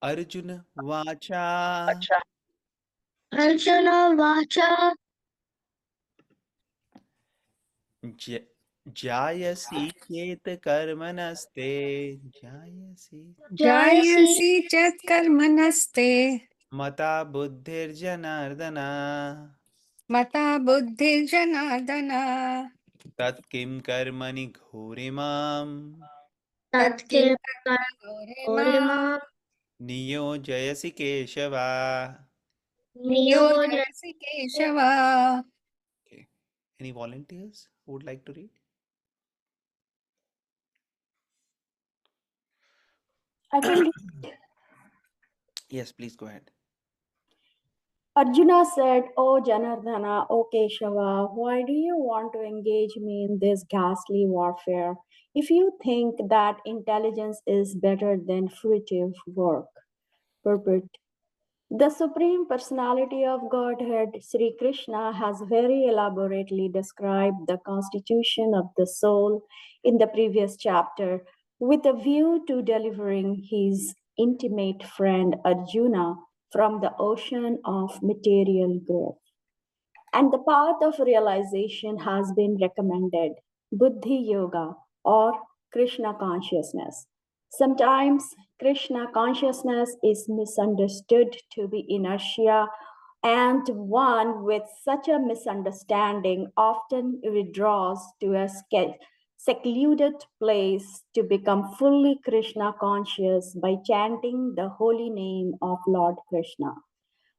Arjuna Vacha Acha. Arjuna Vacha. J- Jayasi Chet Karmanaste Jayasi Jayasi. जायसि चेत् कर्मणस्ते Mata Buddhir Janardana मता बुद्धिर्जनार्दन Tat Kim Karmani Ghorimam तत्किं Tatkim कर्मणि Karima. मां Niyojayasi Keshava. Niyoja. नियोजयसि Keshav. Okay. Any volunteers who would like to read? I can read. Yes, please go ahead. Arjuna said, O Janardana, O Keshava, why do you want to engage me in this ghastly warfare? If you think that intelligence is better than fruitive work, purport. The Supreme Personality of Godhead, Sri Krishna, has very elaborately described the constitution of the soul in the previous chapter with a view to delivering his intimate friend Arjuna from the ocean of material growth. And the path of realization has been recommended Buddhi Yoga or Krishna consciousness. Sometimes Krishna consciousness is misunderstood to be inertia, and one with such a misunderstanding often withdraws to a secluded place to become fully Krishna conscious by chanting the holy name of Lord Krishna.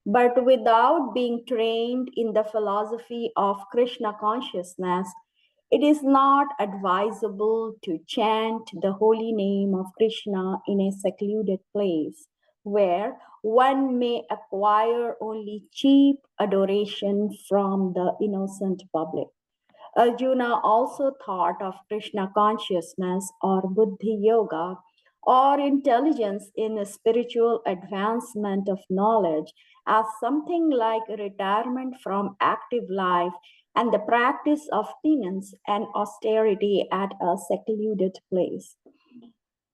But without being trained in the philosophy of Krishna consciousness, it is not advisable to chant the holy name of Krishna in a secluded place where one may acquire only cheap adoration from the innocent public. Arjuna also thought of Krishna consciousness or Buddhi Yoga or intelligence in a spiritual advancement of knowledge as something like retirement from active life and the practice of penance and austerity at a secluded place.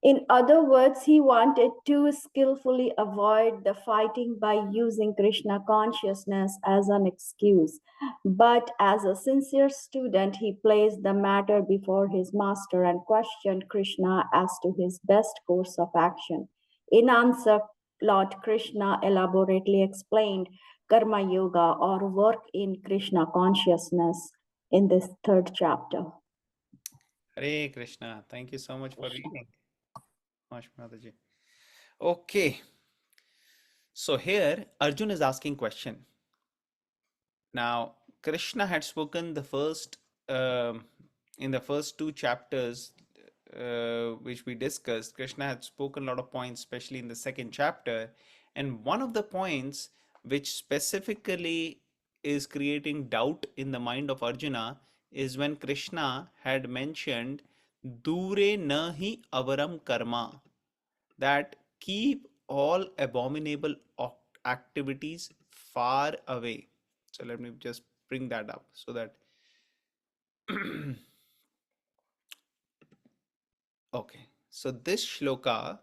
In other words, he wanted to skillfully avoid the fighting by using Krishna consciousness as an excuse. But as a sincere student, he placed the matter before his master and questioned Krishna as to his best course of action. In answer, Lord Krishna elaborately explained Karma Yoga or work in Krishna consciousness in this third chapter. Hare Krishna. Thank you so much for reading. Mataji. Okay. So here Arjun is asking question. Now Krishna had spoken the first in the first two chapters which we discussed. Krishna had spoken a lot of points, especially in the second chapter, and one of the points which specifically is creating doubt in the mind of Arjuna is when Krishna had mentioned Dure nahi avaram karma, that keep all abominable activities far away. So let me just bring that up so that okay. So this shloka,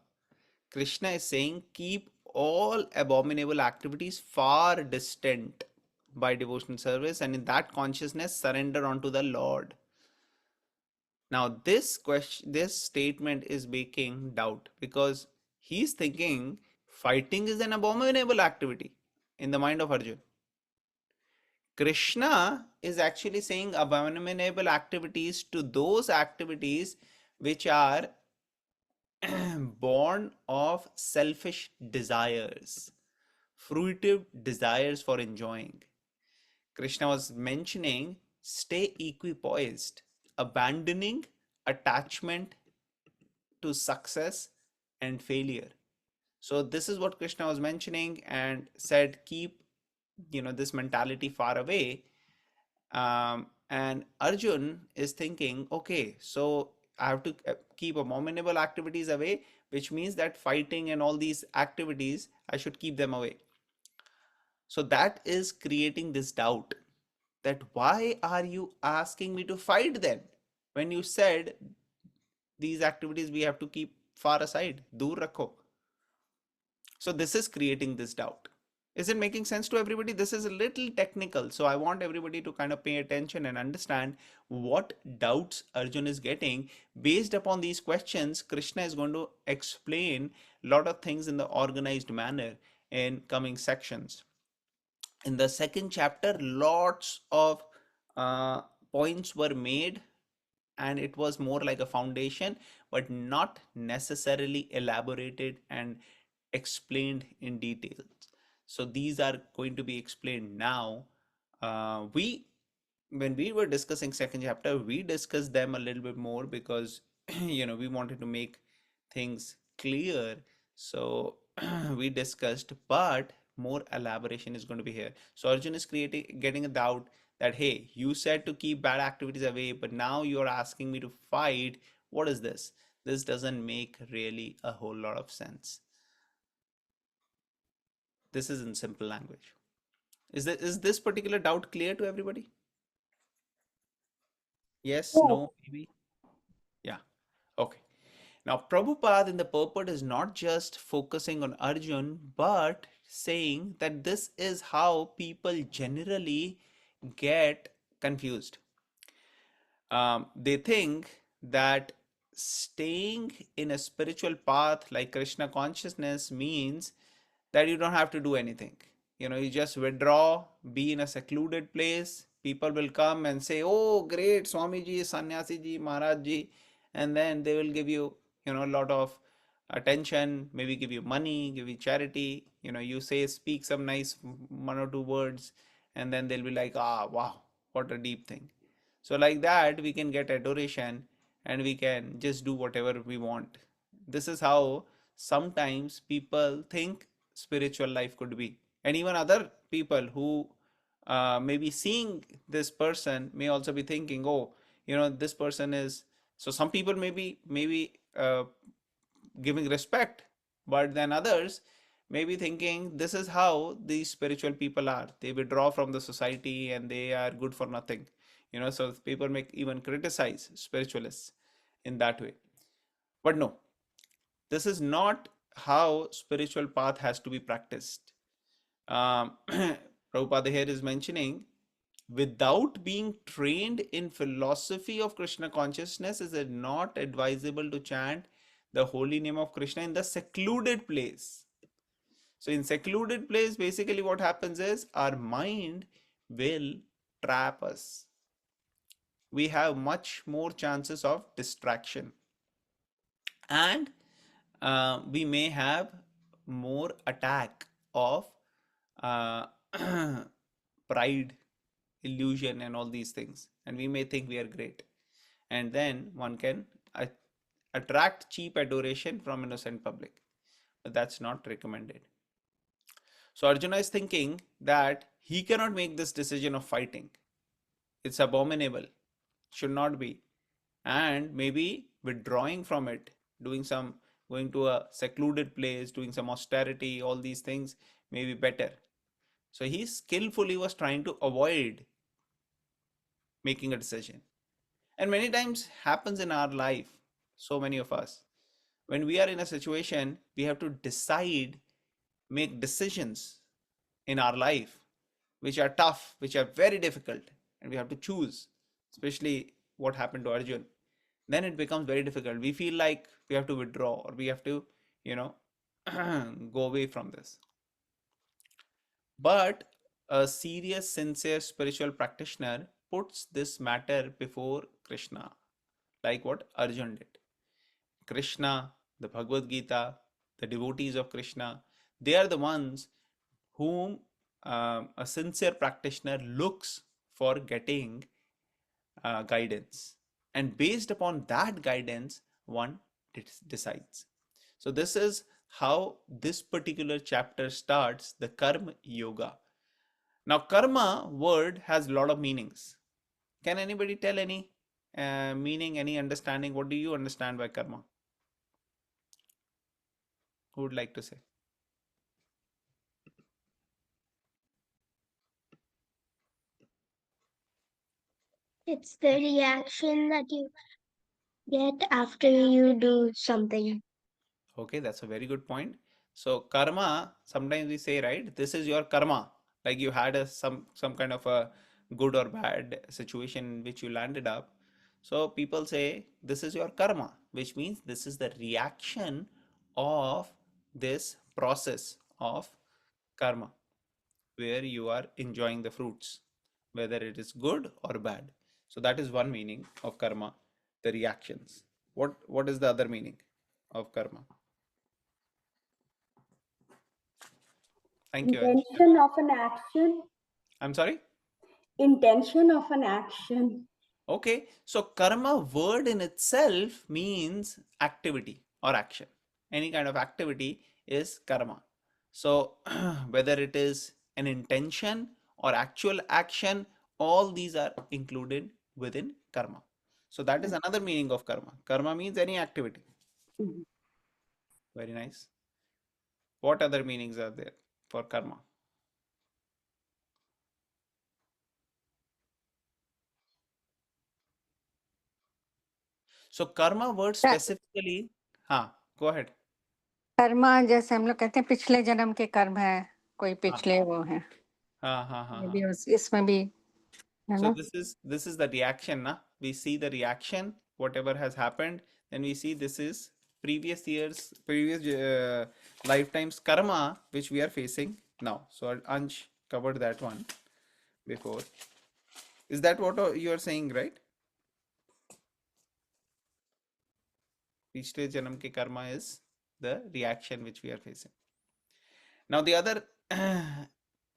Krishna is saying keep all abominable activities far distant by devotional service, and in that consciousness surrender unto the Lord. Now this statement is making doubt because he's thinking fighting is an abominable activity in the mind of Arjun. Krishna is actually saying abominable activities to those activities which are born of selfish desires, fruitive desires for enjoying. Krishna was mentioning stay equipoised, abandoning attachment to success and failure. So this is what Krishna was mentioning and said keep this mentality far away. And Arjun is thinking, okay, so I have to keep abominable activities away, which means that fighting and all these activities, I should keep them away. So that is creating this doubt that why are you asking me to fight then? When you said these activities we have to keep far aside, dur rakho. So this is creating this doubt. Is it making sense to everybody? This is a little technical, so I want everybody to kind of pay attention and understand what doubts Arjun is getting. Based upon these questions, Krishna is going to explain a lot of things in the organized manner in coming sections. In the second chapter, lots of uh, points were made, and it was more like a foundation, but not necessarily elaborated and explained in details. So these are going to be explained now. We When we were discussing second chapter, we discussed them a little bit more because we wanted to make things clear. So we discussed, but more elaboration is going to be here. So Arjun is getting a doubt that, hey, you said to keep bad activities away, but now you're asking me to fight. What is this? This doesn't make really a whole lot of sense. This is in simple language. Is this particular doubt clear to everybody? Yes, Yes. no, maybe? Yeah. Okay. Now, Prabhupada in the purport is not just focusing on Arjun, but saying that this is how people generally get confused. They think that staying in a spiritual path like Krishna consciousness means that you don't have to do anything. You just withdraw, be in a secluded place. People will come and say, "Oh, great, Swamiji, Sannyasi ji, Maharaj ji," and then they will give you, a lot of attention, maybe give you money, give you charity. You say, speak some nice one or two words, and then they'll be like, "Ah, wow, what a deep thing." So like that, we can get adoration and we can just do whatever we want. This is how sometimes people think spiritual life could be. And even other people who may be seeing this person may also be thinking, oh, this person is. So some people maybe giving respect, but then others may be thinking this is how these spiritual people are. They withdraw from the society and they are good for nothing. So people may even criticize spiritualists in that way. But no, this is not how spiritual path has to be practiced. Prabhupada here is mentioning, without being trained in philosophy of Krishna consciousness, is it not advisable to chant the holy name of Krishna in the secluded place. So in secluded place, basically what happens is our mind will trap us. We have much more chances of distraction, and we may have more attack of uh, pride, illusion, and all these things, and we may think we are great, and then one can attract cheap adoration from innocent public, but that's not recommended. So Arjuna is thinking that he cannot make this decision of fighting. It's abominable, should not be, and maybe withdrawing from it, doing some, going to a secluded place, doing some austerity, all these things may be better. So he skillfully was trying to avoid making a decision. And many times happens in our life, so many of us, when we are in a situation, we have to decide, make decisions in our life which are tough, which are very difficult, and we have to choose, especially what happened to Arjun. Then it becomes very difficult. We feel like we have to withdraw, or we have to, you know, go away from this. But a serious, sincere spiritual practitioner puts this matter before Krishna, like what Arjun did. Krishna, the Bhagavad Gita, the devotees of Krishna, they are the ones whom a sincere practitioner looks for getting guidance. And based upon that guidance, one decides. So, this is how this particular chapter starts, the Karma Yoga. Now, karma word has a lot of meanings. Can anybody tell any meaning, any understanding? What do you understand by karma? Who would like to say? It's the reaction that you get after you do something. Okay, that's a very good point. So karma, sometimes we say, right, this is your karma. Like you had some kind of a good or bad situation in which you landed up. So people say this is your karma, which means this is the reaction of this process of karma, where you are enjoying the fruits, whether it is good or bad. So that is one meaning of karma, the reactions. What is the other meaning of karma? Thank you, Ansh. Intention of an action. I'm sorry. Intention of an action. Okay, so karma word in itself means activity or action. Any kind of activity is karma. So whether it is an intention or actual action, all these are included within karma. So that is another meaning of karma. Karma means any activity. Mhm. Very nice. What other meanings are there for karma? So karma word specifically, go ahead. Karma जैसे हम लोग कहते हैं पिछले जन्म के कर्म है, कोई हाँ पिछले वो है, हाँ हाँ हाँ ये हाँ. भी इसमें भी है So ना. this is the reaction, na? We see the reaction, whatever has happened, then we see this is previous years, previous lifetimes karma which we are facing now. So Ansh covered that one before. Is that what you are saying, right? पिछले जन्म के karma is the reaction which we are facing. Now the other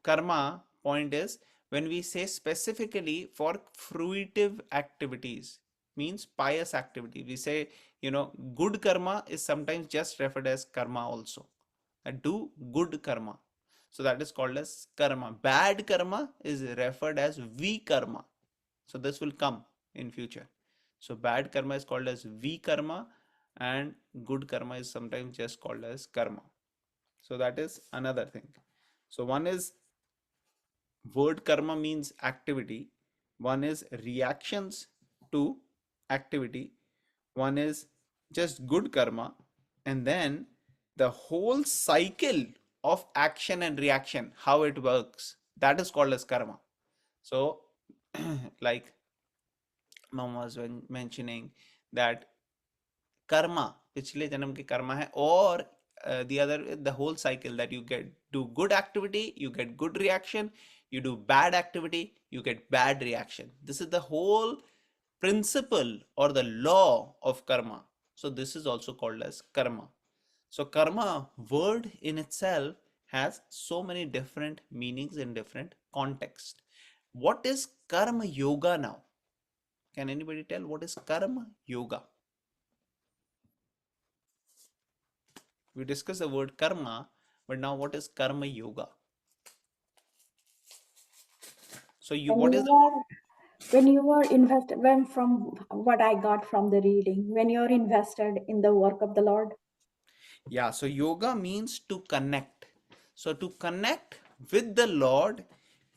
karma point is when we say specifically for fruitive activities, means pious activity. We say, good karma is sometimes just referred as karma also. Do good karma. So that is called as karma. Bad karma is referred as vikarma. So this will come in future. So bad karma is called as vikarma and good karma is sometimes just called as karma. So that is another thing. So one is word karma means activity, one is reactions to activity, one is just good karma, and then the whole cycle of action and reaction, how it works, that is called as karma. So, like Mom was mentioning that Karma पिछले जन्म के कर्मा है और the other the whole cycle that you get do good activity you get good reaction, you do bad activity you get bad reaction. This is the whole principle or the law of karma. So this is also called as karma. So karma word in itself has so many different meanings in different context. What is karma yoga now? Can anybody tell what is karma yoga? We discussed the word karma, but now what is karma yoga? So When what is you the are when you are invested, when from what I got from the reading, when you're invested in the work of the Lord. yeah, so yoga means to connect. So to connect with the Lord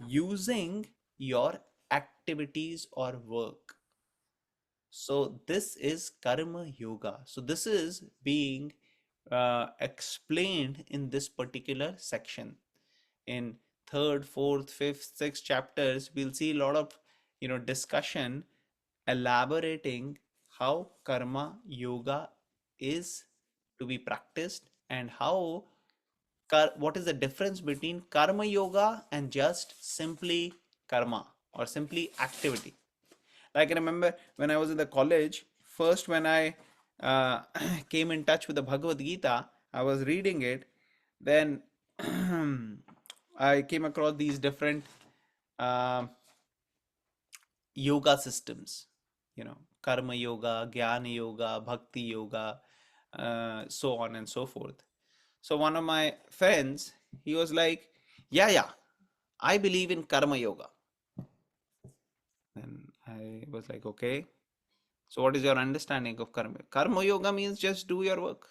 using your activities or work. So this is karma yoga. So this is being explained in this particular section. In third, fourth, fifth, sixth chapters, we'll see a lot of discussion elaborating how karma yoga is to be practiced and how what is the difference between karma yoga and just simply karma or simply activity. Like I remember when I was in the college, first when I came in touch with the Bhagavad Gita, I was reading it. Then I came across these different uh, yoga systems, karma yoga, jnana yoga, bhakti yoga, so on and so forth. So one of my friends, he was like, yeah, yeah, I believe in karma yoga. And I was like, okay, so what is your understanding of karma? Karma yoga means just do your work.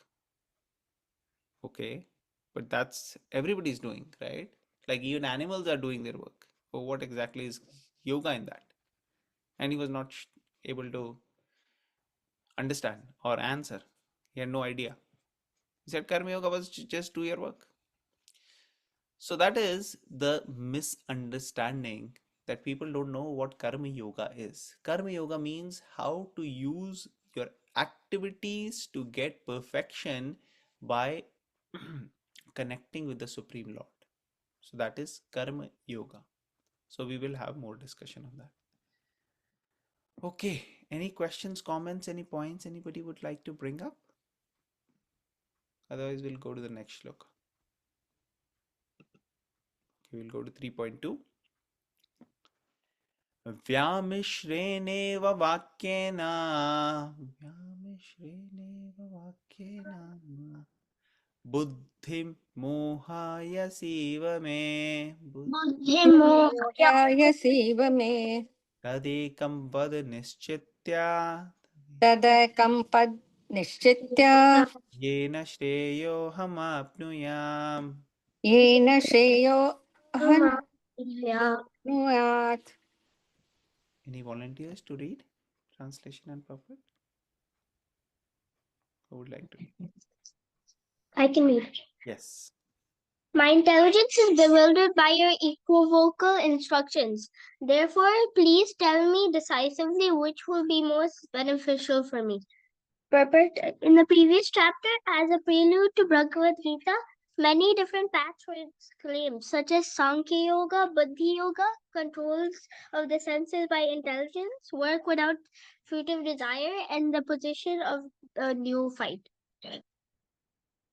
Okay, but that's everybody's doing, right? Like even animals are doing their work. So what exactly is yoga in that? And he was not able to understand or answer. He had no idea. He said Karma Yoga was just do your work. So that is the misunderstanding that people don't know what Karma Yoga is. Karma Yoga means how to use your activities to get perfection by connecting with the Supreme Lord. So that is Karma Yoga. So we will have more discussion on that. Okay, any questions, comments, any points anybody would like to bring up? Otherwise, we'll go to the next shloka. Okay, we'll go to 3.2. व्यामिश्रेणेव वाक्येन बुद्धिं मोहायसीव मे बुद्धिमोहय मोहयसीव मे तदेकं वद निश्चित्य तदेकं पद निश्चित्य येन श्रेयोऽहमाप्नुयाम्. येन श्रेयो अहनुयात्. Any volunteers to read translation and purport? Who would like to read? I can read. Yes. My intelligence is bewildered by your equivocal instructions. Therefore, please tell me decisively which will be most beneficial for me. Purport. In the previous chapter, as a prelude to Bhagavad Gita, many different paths were claimed, such as Sankhya Yoga, Buddhi Yoga, controls of the senses by intelligence, work without fruitive desire, and the position of a neophyte.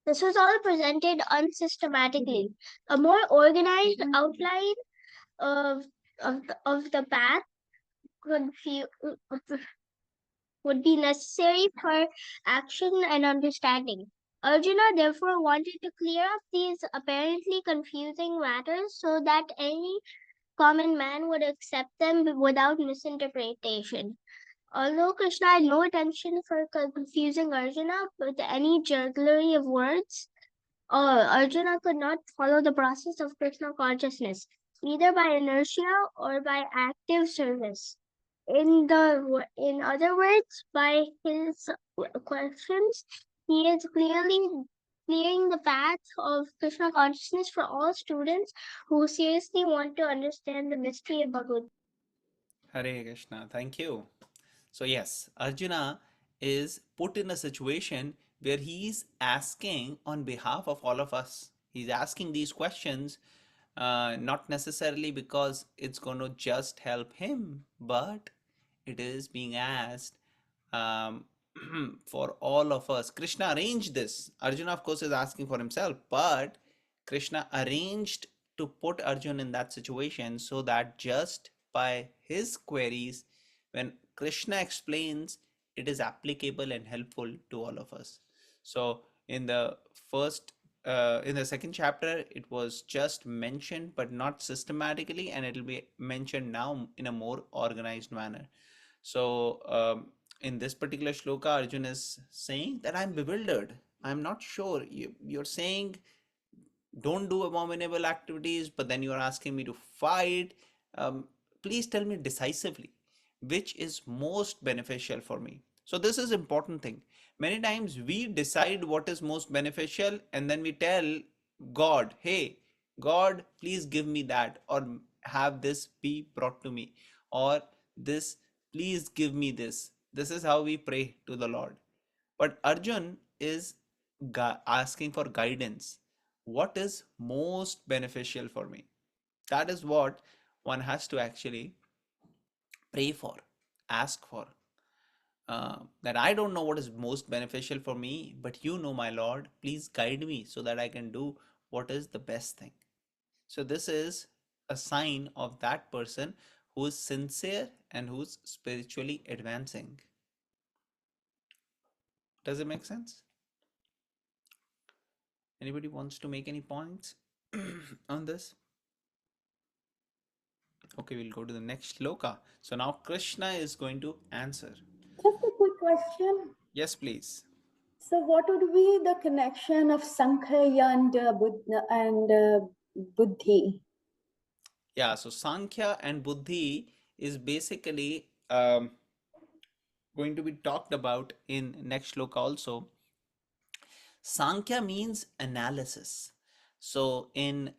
This was all presented unsystematically. A more organized outline of the path would be necessary for action and understanding. Arjuna therefore wanted to clear up these apparently confusing matters so that any common man would accept them without misinterpretation. Although Krishna had no intention for confusing Arjuna with any jugglery of words, Arjuna could not follow the process of Krishna consciousness, either by inertia or by active service. In other words, by his questions, he is clearly clearing the path of Krishna consciousness for all students who seriously want to understand the mystery of Bhagavad. Hare Krishna. Thank you. So yes, Arjuna is put in a situation where he is asking on behalf of all of us. He's asking these questions not necessarily because it's going to just help him, but it is being asked um, for all of us. Krishna arranged this. Arjuna, of course, is asking for himself, but Krishna arranged to put Arjuna in that situation so that just by his queries, when Krishna explains, it is applicable and helpful to all of us. So in the in the second chapter, it was just mentioned, but not systematically, and it will be mentioned now in a more organized manner. So in this particular shloka, Arjun is saying that I'm bewildered. I'm not sure. You're saying don't do abominable activities, but then you're asking me to fight. Please tell me decisively which is most beneficial for me. So this is important thing. Many times we decide what is most beneficial and then we tell God, hey, God, please give me that, or have this be brought to me, or this, please give me this. This is how we pray to the Lord. But Arjun is asking for guidance. What is most beneficial for me? That is what one has to actually pray for, ask for. That I don't know what is most beneficial for me, but you know, my Lord, please guide me so that I can do what is the best thing. So, this is a sign of that person who is sincere and who's spiritually advancing. Does it make sense? Anybody wants to make any points on this? Okay, we'll go to the next shloka. So now Krishna is going to answer. Just a quick question. Yes, please. So, what would be the connection of Sankhya and Buddhi? Yeah, so Sankhya and Buddhi is basically going to be talked about in next shloka also. Sankhya means analysis. So in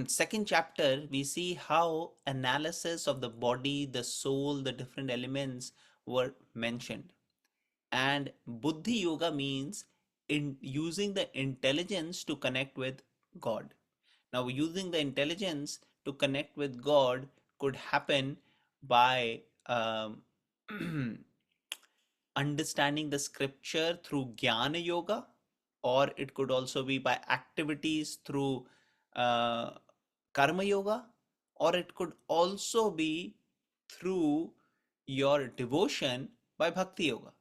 second chapter, we see how analysis of the body, the soul, the different elements were mentioned. And Buddhi Yoga means in using the intelligence to connect with God. Now, using the intelligence to connect with God could happen by understanding the scripture through Jnana Yoga, or it could also be by activities through uh, Karma Yoga, or it could also be through your devotion by Bhakti Yoga.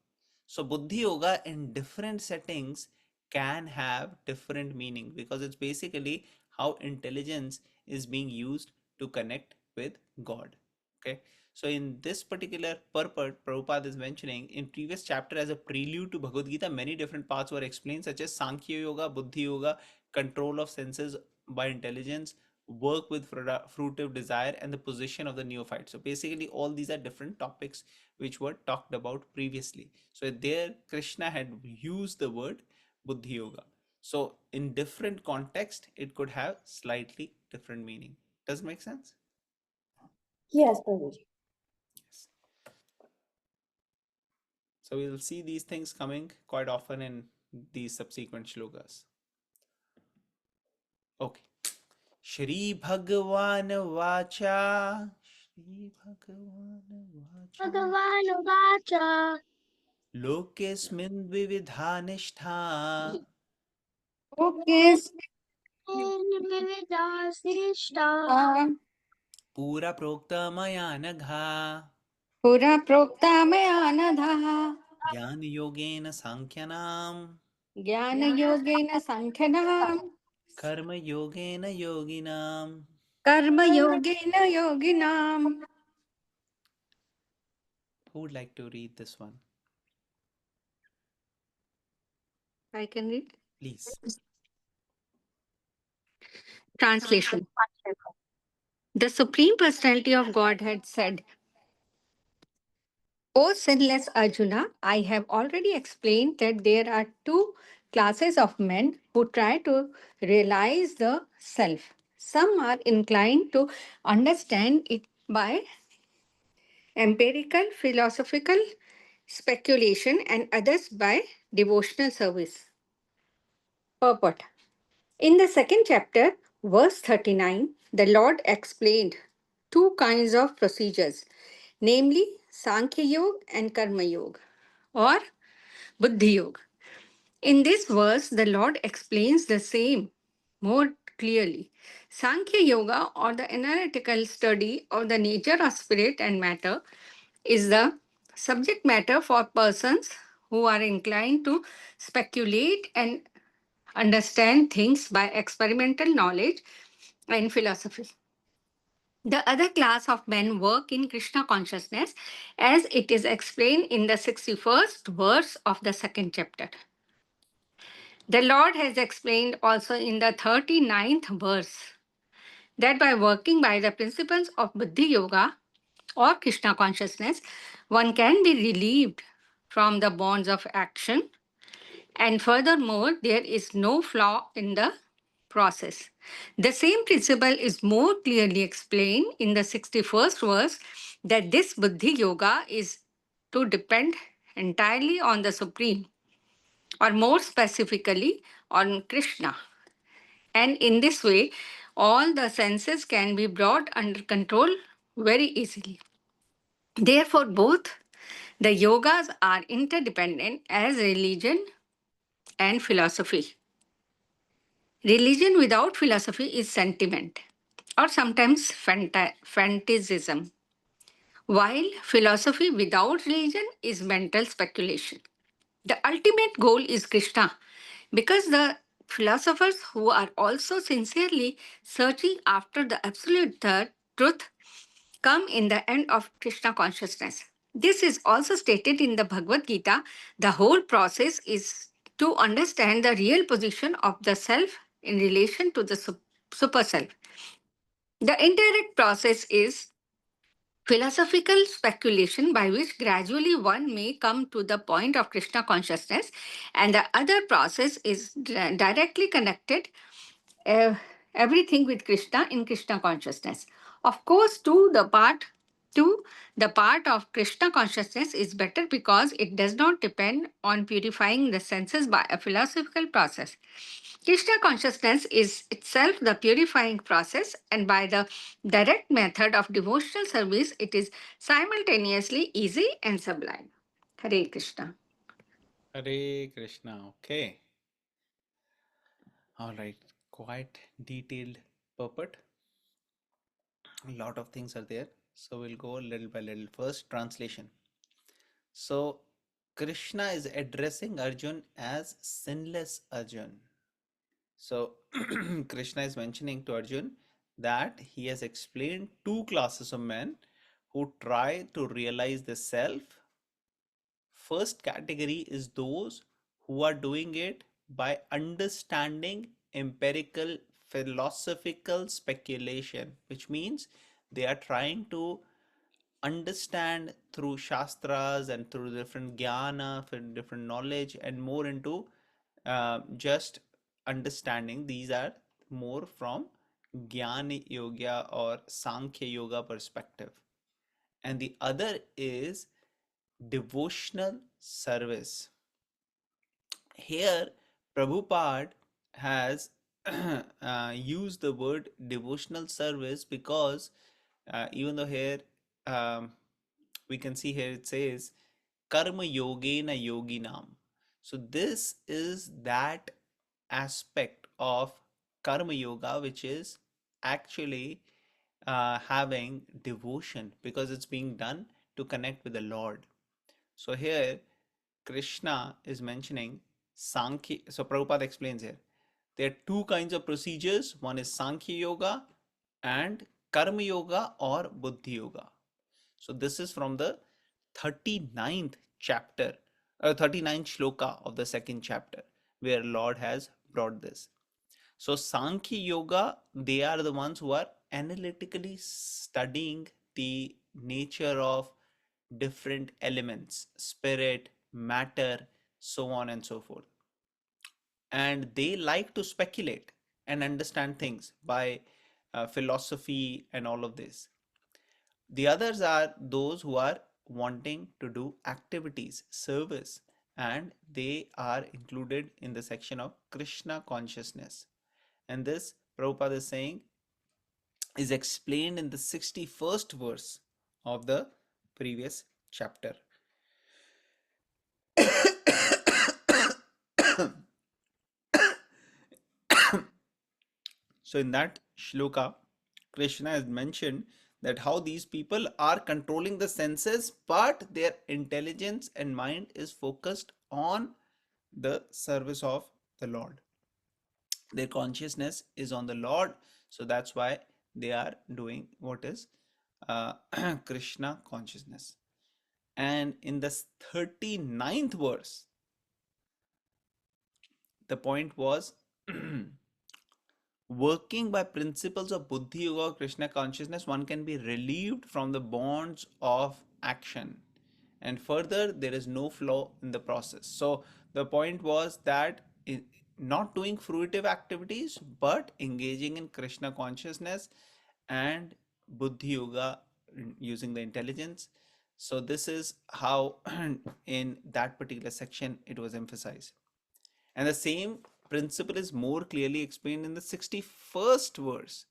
So, Buddhi Yoga in different settings can have different meaning because it's basically how intelligence is being used to connect with God. Okay. So in this particular purport, Prabhupada is mentioning in previous chapter as a prelude to Bhagavad Gita, many different parts were explained such as Sankhya Yoga, Buddhi Yoga, control of senses by intelligence, work with fruitive desire, and the position of the neophyte. So basically all these are different topics which were talked about previously. So there Krishna had used the word Buddhi Yoga. So in different context, it could have slightly different meaning. Does it make sense? Yes, Prabhuji. Yes. So we'll see these things coming quite often in these subsequent shlokas. Okay. Shri Bhagavan Vacha. Shri Bhagavan Vacha. Bhagavan Vacha. Lokesmin Vividhanishta. Okay. Vividasishta. Pura Prokta Maya Nagha. पूरा प्रोक्ता में आनधा Jnana Yogena Sankhyanam. ज्ञान योगेन सांख्यनाम Karma Yogena Yoginam. कर्म योगेन योगिनाम. Who would like to read this one? I can read. Please. Translation. The Supreme Personality of Godhead said, O sinless Arjuna, I have already explained that there are two classes of men who try to realize the self. Some are inclined to understand it by empirical, philosophical speculation, and others by devotional service. Purport. In the second chapter, verse 39, the Lord explained two kinds of procedures, namely Sankhya Yoga and Karma Yoga, or Buddhi Yoga. In this verse, the Lord explains the same more clearly. Sankhya Yoga, or the analytical study of the nature of spirit and matter, is the subject matter for persons who are inclined to speculate and understand things by experimental knowledge and philosophy. The other class of men work in Krishna consciousness as it is explained in the 61st verse of the second chapter. The Lord has explained also in the 39th verse that by working by the principles of Buddhi Yoga or Krishna consciousness, one can be relieved from the bonds of action. And furthermore, there is no flaw in the process. The same principle is more clearly explained in the 61st verse that this Buddhi Yoga is to depend entirely on the Supreme, or more specifically on Krishna. And in this way, all the senses can be brought under control very easily. Therefore, both the yogas are interdependent as religion and philosophy. Religion without philosophy is sentiment or sometimes fantasism, while philosophy without religion is mental speculation. The ultimate goal is Krishna because the philosophers who are also sincerely searching after the absolute truth come in the end of Krishna consciousness. This is also stated in the Bhagavad Gita. The whole process is to understand the real position of the self in relation to the super self. The indirect process is philosophical speculation by which gradually one may come to the point of Krishna consciousness, and the other process is directly connected, uh, everything with Krishna in Krishna consciousness. Of course, to the part of Krishna consciousness is better because it does not depend on purifying the senses by a philosophical process. Krishna consciousness is itself the purifying process, and by the direct method of devotional service, it is simultaneously easy and sublime. Hare Krishna. Hare Krishna. Okay. All right. Quite detailed purport. A lot of things are there. So we'll go little by little. First, translation. So Krishna is addressing Arjun as sinless Arjun. So Krishna is mentioning to Arjun that he has explained two classes of men who try to realize the self. First category is those who are doing it by understanding empirical philosophical speculation, which means they are trying to understand through shastras and through different jnana, different knowledge, and more into just understanding. These are more from Jnana Yoga or Sankhya Yoga perspective. And the other is devotional service. Here, Prabhupada has used the word devotional service because even though here um, we can see here it says karma yogena yoginam. So this is that aspect of karma yoga which is actually having devotion because it's being done to connect with the Lord. So here Krishna is mentioning Sankhya. So Prabhupada explains here there are two kinds of procedures. One is Sankhya Yoga and Karma Yoga or Buddhi Yoga. So this is from the 39th chapter, 39th shloka of the second chapter, where Lord has brought this. So Sankhya Yoga, they are the ones who are analytically studying the nature of different elements, spirit, matter, so on and so forth. And they like to speculate and understand things by philosophy and all of this. The others are those who are wanting to do activities, service, and they are included in the section of Krishna consciousness. And this, Prabhupada is saying, is explained in the 61st verse of the previous chapter. So in that shloka, Krishna has mentioned that how these people are controlling the senses, but their intelligence and mind is focused on the service of the Lord. Their consciousness is on the Lord, so that's why they are doing what is uh, Krishna consciousness. And in the 39th verse, the point was working by principles of Buddhi Yoga or Krishna consciousness, one can be relieved from the bonds of action. And further, there is no flaw in the process. So the point was that not doing fruitive activities, but engaging in Krishna consciousness and Buddhi Yoga using the intelligence. So this is how in that particular section it was emphasized. And the same principle is more clearly explained in the 61st verse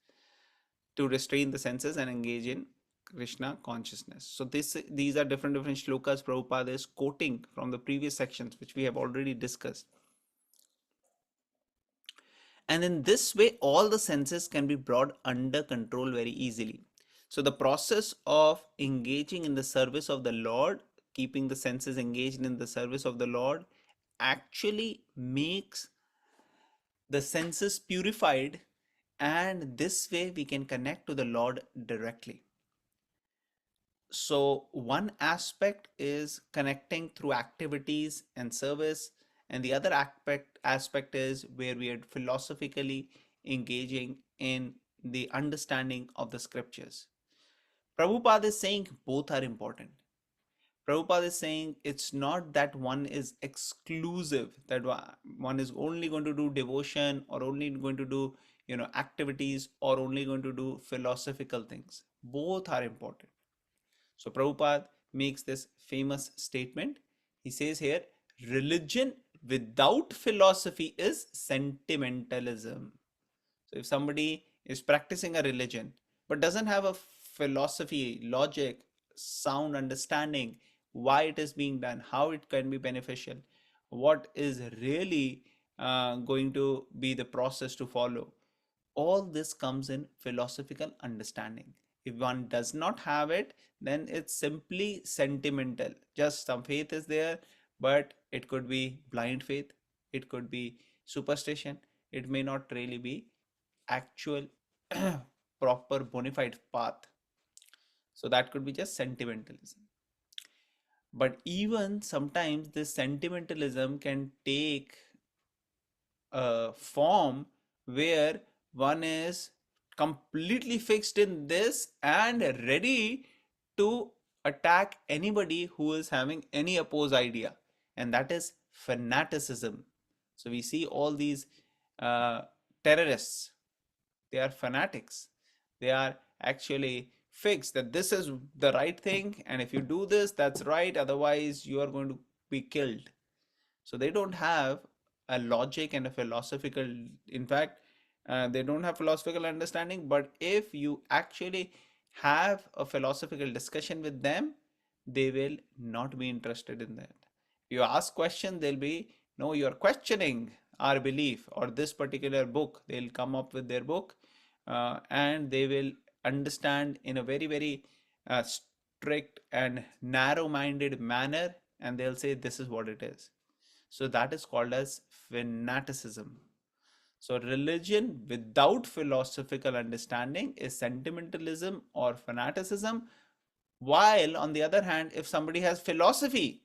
to restrain the senses and engage in Krishna consciousness. So these are different shlokas Prabhupada is quoting from the previous sections, which we have already discussed. And in this way, all the senses can be brought under control very easily. So the process of engaging in the service of the Lord, keeping the senses engaged in the service of the Lord, actually makes the senses purified, and this way we can connect to the Lord directly. So one aspect is connecting through activities and service, and the other aspect is where we are philosophically engaging in the understanding of the scriptures. Prabhupada is saying both are important. Prabhupada is saying it's not that one is exclusive, that one is only going to do devotion or only going to do, activities or only going to do philosophical things. Both are important. So Prabhupada makes this famous statement. He says here, religion without philosophy is sentimentalism. So if somebody is practicing a religion but doesn't have a philosophy, logic, sound understanding, why it is being done, how it can be beneficial, what is really going to be the process to follow, all this comes in philosophical understanding. If one does not have it, then it's simply sentimental. Just some faith is there, but it could be blind faith, it could be superstition, it may not really be actual proper bona fide path. So that could be just sentimentalism. But even sometimes this sentimentalism can take a form where one is completely fixed in this and ready to attack anybody who is having any opposed idea, and that is fanaticism. So we see all these uh, terrorists, they are fanatics. They are actually fixed that this is the right thing, and if you do this, that's right, otherwise you are going to be killed. So they don't have a logic and a philosophical, in fact, they don't have philosophical understanding. But if you actually have a philosophical discussion with them, they will not be interested in that. You ask question, they'll be, no, you're questioning our belief or this particular book. They'll come up with their book, and they will understand in a very, very strict and narrow-minded manner, and they'll say this is what it is. So that is called as fanaticism. So religion without philosophical understanding is sentimentalism or fanaticism. While on the other hand, if somebody has philosophy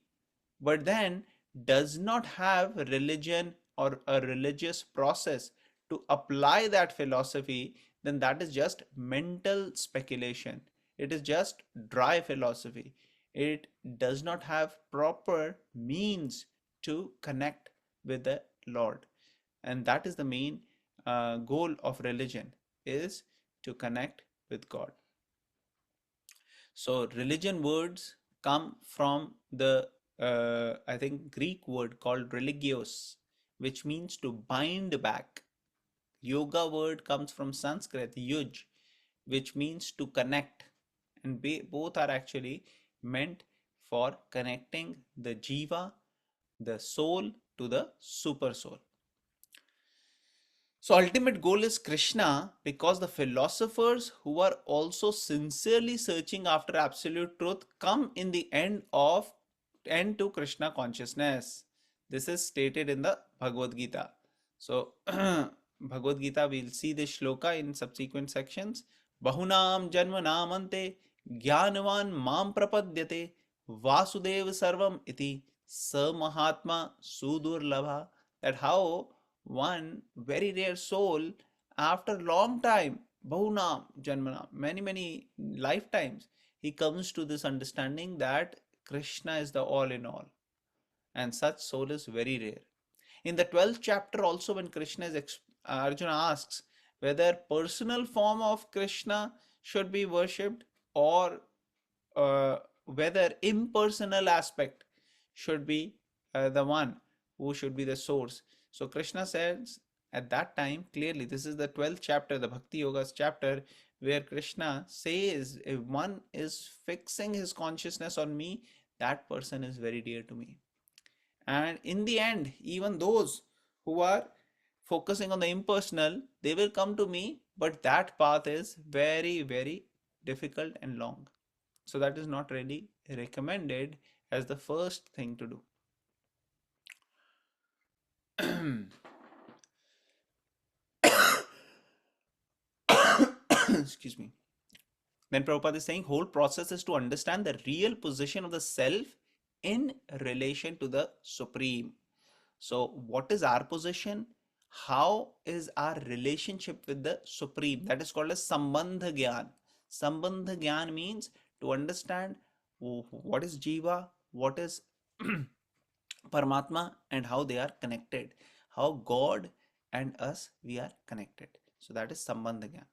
but then does not have religion or a religious process to apply that philosophy, then that is just mental speculation. It is just dry philosophy. It does not have proper means to connect with the Lord. And that is the main goal of religion, is to connect with God. So religion words come from the I think Greek word called religios, which means to bind back. Yoga word comes from Sanskrit yuj, which means to connect, and both are actually meant for connecting the jiva, the soul, to the super soul. So ultimate goal is Krishna, because the philosophers who are also sincerely searching after absolute truth come in the end to Krishna consciousness. This is stated in the Bhagavad Gita. So Bhagavad Gita, we'll see this shloka in subsequent sections. Bahunam janmanam ante jnanavan mam prapadyate vasudev sarvam iti sa mahatma sudurlabha. That how one very rare soul, after long time, bahunam janmanam, many lifetimes, he comes to this understanding that Krishna is the all in all, and such soul is very rare. In the 12th chapter also, when Krishna is Arjuna asks whether personal form of Krishna should be worshipped, or whether impersonal aspect should be the one who should be the source. So Krishna says at that time clearly, this is the 12th chapter, the Bhakti Yogas chapter, where Krishna says if one is fixing his consciousness on me, that person is very dear to me. And in the end, even those who are focusing on the impersonal, they will come to me, but that path is very difficult and long. So that is not really recommended as the first thing to do. Excuse me. Then Prabhupada is saying whole process is to understand the real position of the self in relation to the Supreme. So what is our position? How is our relationship with the Supreme? That is called as Sambandha Gyan. Sambandha Gyan means to understand what is Jiva, what is Paramatma, and how they are connected, how God and us we are connected. So that is Sambandha Gyan.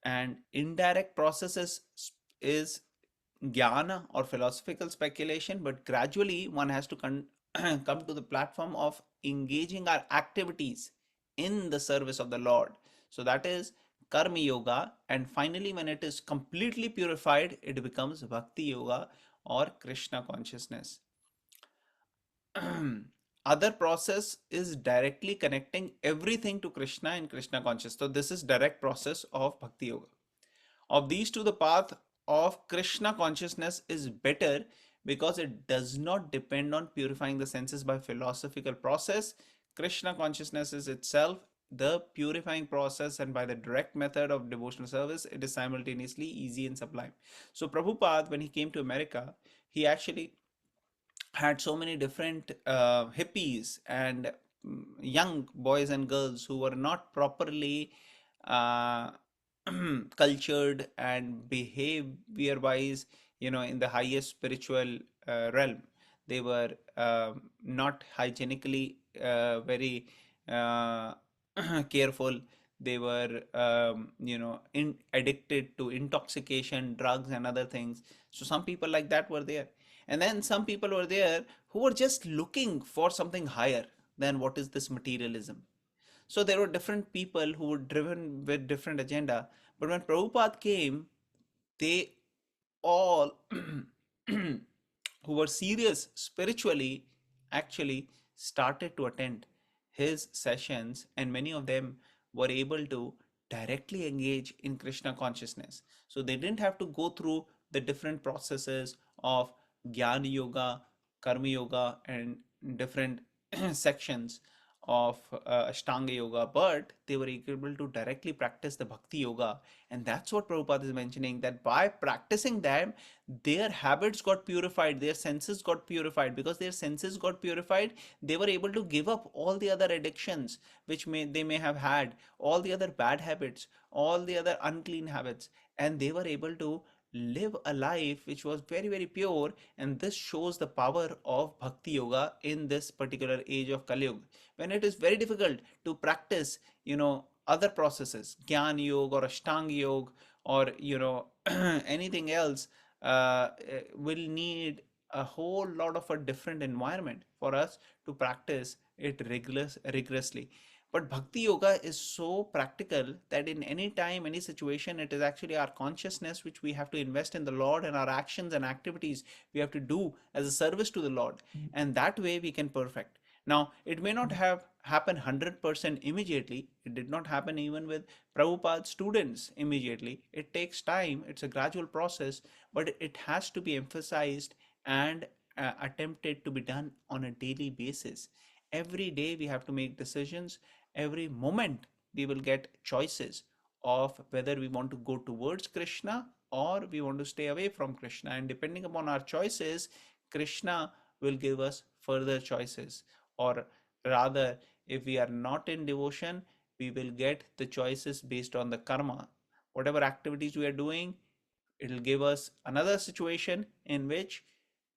And indirect processes is jnana or philosophical speculation, but gradually one has to come to the platform of engaging our activities in the service of the Lord. So that is karma yoga, and finally when it is completely purified, it becomes bhakti yoga or Krishna consciousness. Other process is directly connecting everything to Krishna and Krishna consciousness. So this is direct process of bhakti yoga. Of these two, the path of Krishna consciousness is better because it does not depend on purifying the senses by philosophical process. Krishna consciousness is itself the purifying process, and by the direct method of devotional service, it is simultaneously easy and sublime. So Prabhupada, when he came to America, he actually had so many different hippies and young boys and girls who were not properly uh, cultured and behavior wise, in the highest spiritual realm. They were not hygienically very uh, careful. They were addicted to intoxication, drugs and other things. So some people like that were there, and then some people were there who were just looking for something higher than what is this materialism. So there were different people who were driven with different agenda. But when Prabhupada came, they all who were serious spiritually actually started to attend his sessions, and many of them were able to directly engage in Krishna consciousness. So they didn't have to go through the different processes of Jnana Yoga, Karma Yoga, and different sections of Ashtanga Yoga, but they were able to directly practice the Bhakti Yoga. And that's what Prabhupada is mentioning, that by practicing them, their habits got purified, their senses got purified. Because their senses got purified, they were able to give up all the other addictions which they may have had, all the other bad habits, all the other unclean habits, and they were able to live a life which was very, very pure. And this shows the power of Bhakti Yoga in this particular age of Kali Yuga, when it is very difficult to practice, other processes, Gyan Yoga or Ashtanga Yoga, or anything else. Will need a whole lot of a different environment for us to practice it rigorously. But Bhakti Yoga is so practical that in any time, any situation, it is actually our consciousness which we have to invest in the Lord, and our actions and activities we have to do as a service to the Lord. And that way we can perfect. Now, it may not have happened 100% immediately. It did not happen even with Prabhupada's students immediately. It takes time, it's a gradual process, but it has to be emphasized and attempted to be done on a daily basis. Every day we have to make decisions. Every moment we will get choices of whether we want to go towards Krishna or we want to stay away from Krishna. And depending upon our choices, Krishna will give us further choices. Or rather, if we are not in devotion, we will get the choices based on the karma. Whatever activities we are doing, it'll give us another situation in which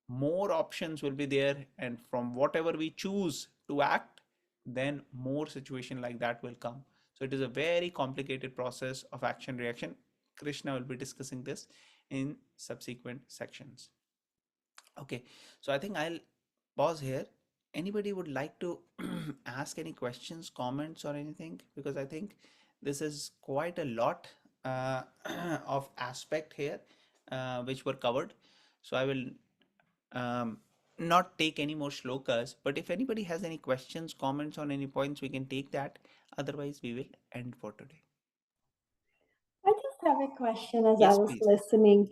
more options will be there, and from whatever we choose to act, then more situation like that will come. So it is a very complicated process of action reaction. Krishna will be discussing this in subsequent sections. Okay, so I think I'll pause here. Anybody would like to ask any questions, comments, or anything? Because I think this is quite a lot uh, of aspect here which were covered. So I will um, not take any more shlokas, but if anybody has any questions, comments on any points, we can take that. Otherwise, we will end for today. I just have a question as I Yes, was please. listening.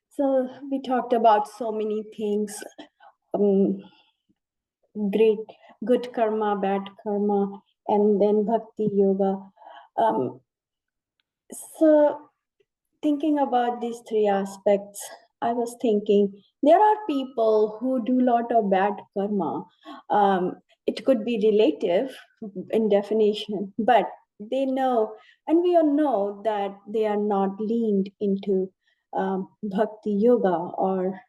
So we talked about so many things, um, great, good karma, bad karma, and then bhakti yoga. Um, so thinking about these three aspects, I was thinking there are people who do lot of bad karma. It could be relative in definition, but They know, and we all know that they are not leaned into bhakti yoga or,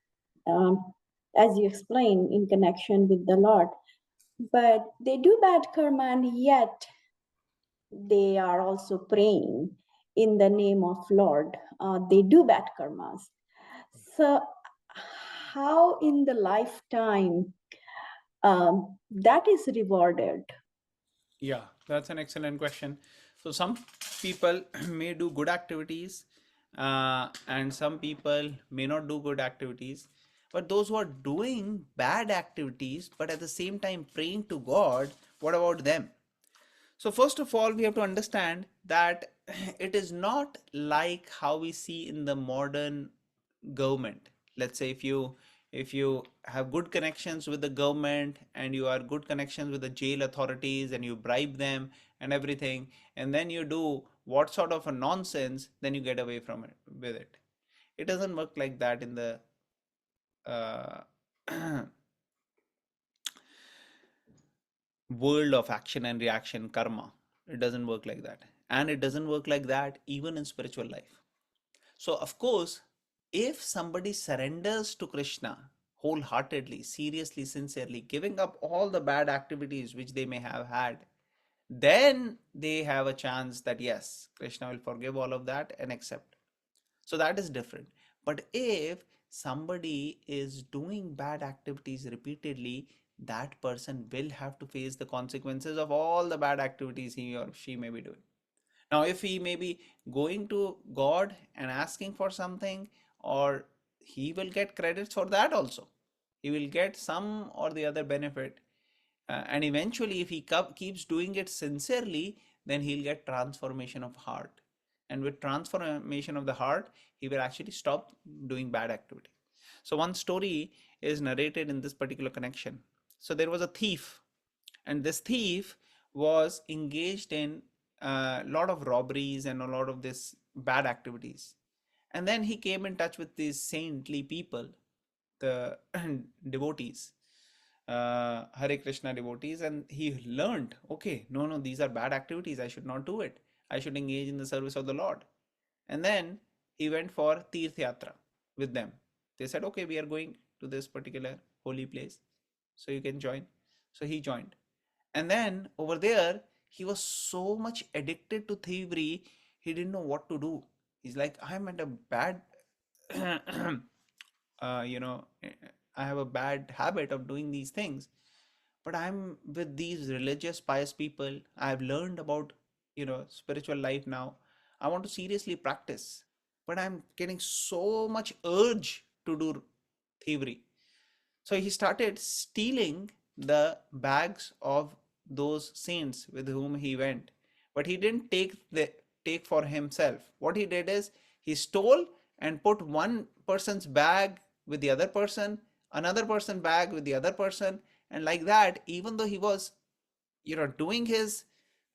um, as you explained, in connection with the Lord. But they do bad karma, and yet they are also praying in the name of Lord. They do bad karmas. So, how in the lifetime that is rewarded? Yeah, that's an excellent question. So some people may do good activities, and some people may not do good activities. But those who are doing bad activities, but at the same time praying to God, what about them? So first of all, we have to understand that it is not like how we see in the modern government. Let's say if you have good connections with the government and you are good connections with the jail authorities and you bribe them and everything, and then you do what sort of a nonsense, then you get away from it with it. It doesn't work like that in the uh, world of action and reaction karma. It doesn't work like that, and it doesn't work like that even in spiritual life. So of course, if somebody surrenders to Krishna wholeheartedly, seriously, sincerely, giving up all the bad activities which they may have had, then they have a chance that yes, Krishna will forgive all of that and accept. So that is different. But if somebody is doing bad activities repeatedly, that person will have to face the consequences of all the bad activities he or she may be doing. Now, if he may be going to God and asking for something, or he will get credits for that also. He will get some or the other benefit. And eventually, if he keeps doing it sincerely, then he'll get transformation of heart. And with transformation of the heart, he will actually stop doing bad activity. So, one story is narrated in this particular connection. So, there was a thief, and this thief was engaged in a lot of robberies and a lot of this bad activities. And then he came in touch with these saintly people, the devotees, Hare Krishna devotees, and he learned, okay, no, no, these are bad activities. I should not do it. I should engage in the service of the Lord. And then he went for Tirth Yatra with them. They said, okay, we are going to this particular holy place, so you can join. So he joined. And then over there, he was so much addicted to thievery, he didn't know what to do. He's like, I'm at a bad, you know, I have a bad habit of doing these things, but I'm with these religious, pious people. I've learned about, spiritual life now. I want to seriously practice, but I'm getting so much urge to do thievery. So he started stealing the bags of those saints with whom he went. But he didn't take for himself. What he did is he stole and put one person's bag with the other person, another person bag with the other person, and like that, even though he was doing his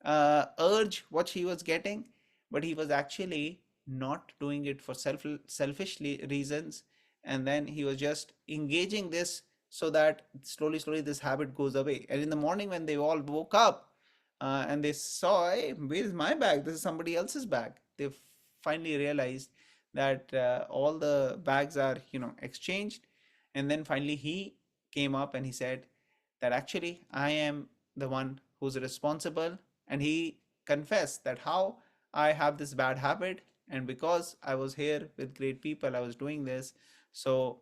urge what he was getting, but he was actually not doing it for selfishly reasons, and then he was just engaging this so that slowly this habit goes away. And in the morning when they all woke up, and they saw, hey, where's my bag? This is somebody else's bag. They finally realized that all the bags are exchanged. And then finally he came up and he said that actually I am the one who's responsible. And he confessed that how I have this bad habit, and because I was here with great people, I was doing this. So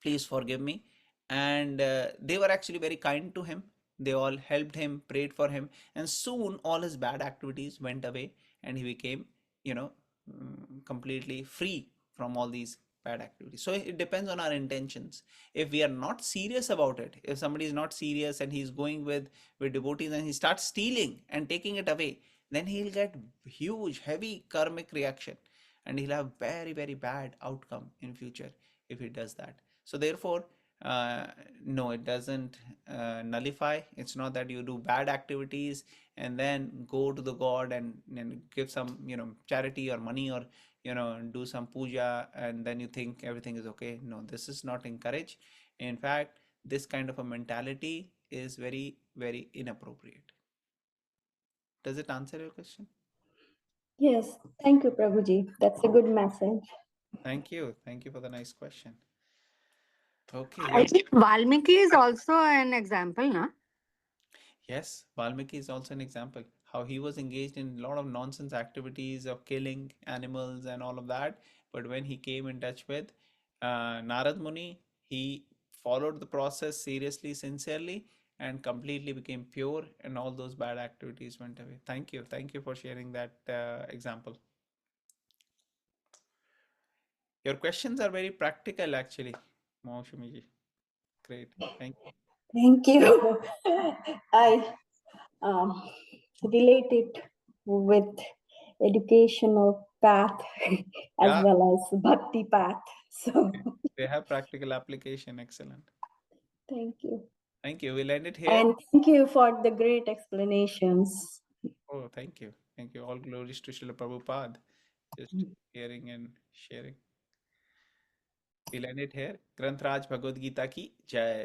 please forgive me. And they were actually very kind to him. They all helped him, prayed for him, and soon all his bad activities went away, and he became, you know, completely free from all these bad activities. So it depends on our intentions. If we are not serious about it, if somebody is not serious and he's going with devotees and he starts stealing and taking it away, then he'll get huge, heavy karmic reaction, and he'll have very, very bad outcome in future if he does that. So therefore, no, it doesn't nullify. It's not that you do bad activities and then go to the God and give some, charity or money, or, do some puja, and then you think everything is okay. No, this is not encouraged. In fact, this kind of a mentality is very, very inappropriate. Does it answer your question? Yes, thank you, Prabhuji. That's a good message. Thank you. Thank you for the nice question. Okay, I think Valmiki is also an example, na? yes, Valmiki is also an example. How he was engaged in a lot of nonsense activities of killing animals and all of that. But when he came in touch with Narad Muni, he followed the process seriously, sincerely, and completely became pure, and all those bad activities went away. Thank you. Thank you for sharing that example. Your questions are very practical, actually, Maushumiji. Great. Thank you. Thank you. I um, relate it with educational path as Yeah, well as bhakti path. So they have practical application. Excellent. thank you. Thank you. We'll end it here. And thank you for the great explanations. Oh, thank you. Thank you. All glories to Srila Prabhupada. Just hearing and sharing. We'll end it here. Granth Raj Bhagavad Gita ki Jai.